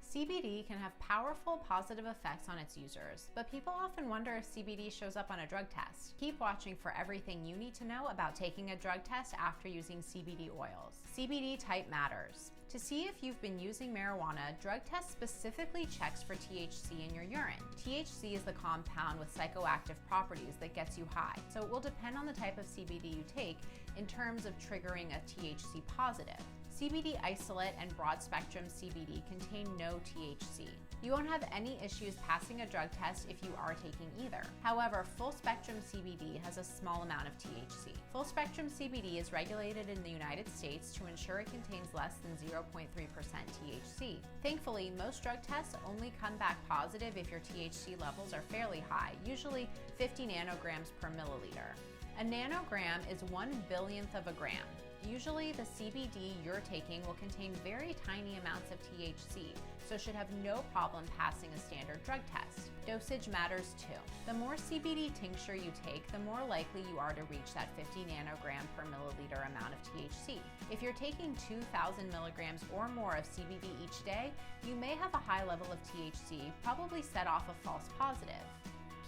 CBD can have powerful positive effects on its users, but people often wonder if CBD shows up on a drug test. Keep watching for everything you need to know about taking a drug test after using CBD oils. CBD type matters. To see if you've been using marijuana, drug test specifically checks for THC in your urine. THC is the compound with psychoactive properties that gets you high, so it will depend on the type of CBD you take in terms of triggering a THC positive. CBD isolate and broad-spectrum CBD contain no THC. You won't have any issues passing a drug test if you are taking either. However, full-spectrum CBD has a small amount of THC. Full-spectrum CBD is regulated in the United States to ensure it contains less than 0.3% THC. Thankfully, most drug tests only come back positive if your THC levels are fairly high, usually 50 nanograms per milliliter. A nanogram is 1/1000th of a gram. Usually, the CBD you're taking will contain very tiny amounts of THC, so should have no problem passing a standard drug test. Dosage matters too. The more CBD tincture you take, the more likely you are to reach that 50 nanogram per milliliter amount of THC. If you're taking 2,000 milligrams or more of CBD each day, you may have a high level of THC, probably set off a false positive.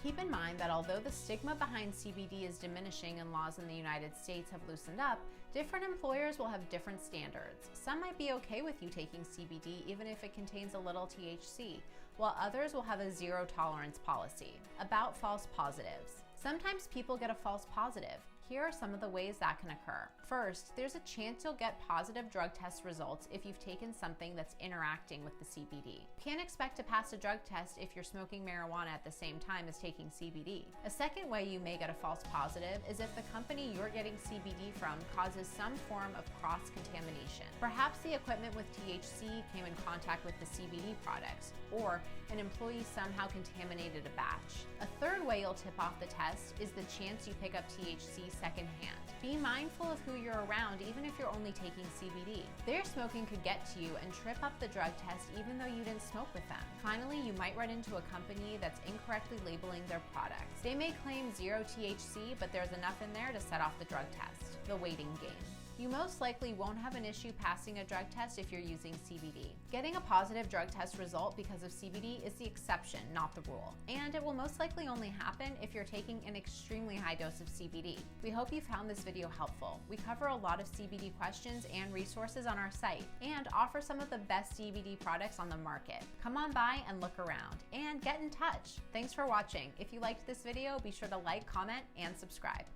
Keep in mind that although the stigma behind CBD is diminishing and laws in the United States have loosened up, different employers will have different standards. Some might be okay with you taking CBD even if it contains a little THC, while others will have a zero tolerance policy. About false positives. Sometimes people get a false positive. Here are some of the ways that can occur. First, there's a chance you'll get positive drug test results if you've taken something that's interacting with the CBD. You can't expect to pass a drug test if you're smoking marijuana at the same time as taking CBD. A second way you may get a false positive is if the company you're getting CBD from causes some form of cross-contamination. Perhaps the equipment with THC came in contact with the CBD products, or an employee somehow contaminated a batch. A third way you'll tip off the test is the chance you pick up THC secondhand. Be mindful of who you're around even if you're only taking CBD. Their smoking could get to you and trip up the drug test even though you didn't smoke with them. Finally, you might run into a company that's incorrectly labeling their products. They may claim zero THC, but there's enough in there to set off the drug test. The waiting game. You most likely won't have an issue passing a drug test if you're using CBD. Getting a positive drug test result because of CBD is the exception, not the rule. And it will most likely only happen if you're taking an extremely high dose of CBD. We hope you found this video helpful. We cover a lot of CBD questions and resources on our site and offer some of the best CBD products on the market. Come on by and look around and get in touch. Thanks for watching. If you liked this video, be sure to like, comment, and subscribe.